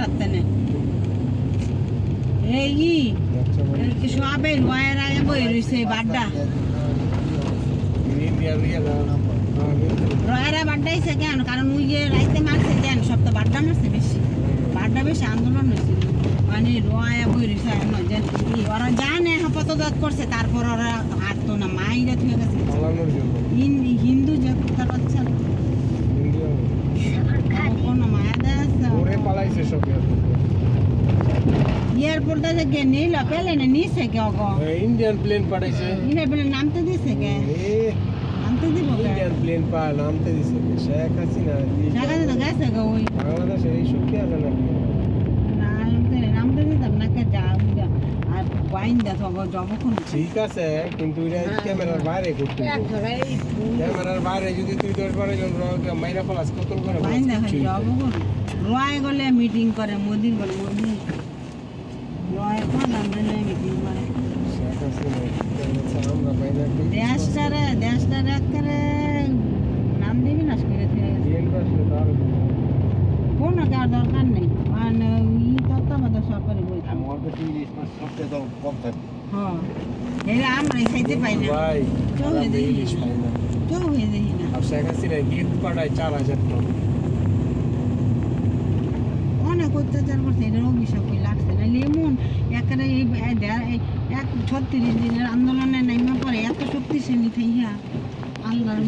পারতে না এই সবে রয়েরা বই রয়েছে বাড্ডা রয়েরা বাড্ডাইছে কেন কারণ ওই যে রাইতে মারছে কেন সব তো বাড্ডা মারছে বেশি আন্দোলন হয়েছিল মানে রয়া বই রয়েছে ওরা জানে পদত্যাগ করছে তারপর ওরা হাঁটতো না মাইরা থেকে গেছে হিন্দু যে তার বাচ্চা কোনো মায়া দেয় এয়ারপোর্টে যে গে নিল প্লেনে নিছে কে গো ইন্ডিয়ান প্লেন পাঠাইছে ইন্ডিয়ান প্লেন নামতে দিছে কে নামতে দিব ইন্ডিয়ান প্লেন নামতে দিছে শেখ হাসিনা তো গেছে গো ওই বাংলাদেশের এই শক্তি আছে নাকি নামতে দিতাম না কে যা আর বাইন দেখো যখন ঠিক আছে কিন্তু এটা ক্যামেরার বাইরে করতে ক্যামেরার বাইরে যদি তুই 10-12 জন মাইরা ফলাস কত করে বাইন দেখো যখন রয় গলে মিটিং করে মোদির বলে মোদি রয় কোন আমনে মিটিং করে দেশটারে করে নাম দিবি না করে কোনো কার দরকার নেই মানে ই তত্ত্বাবধায়ক সরকারি বই হ্যাঁ এরা আমরা খাইতে পাই না ভাই কেউ হয়ে দেখি না আর শেখ হাসিনা গিফট পাঠায় 4000 টাকা অনেক অত্যাচার করছে এটার অভিশাপ লাগছে না লেমন একেবারে এই 36 দিনের আন্দোলনে নেমে পড়ে এত শক্তিশালী থাইয়া আল্লাহর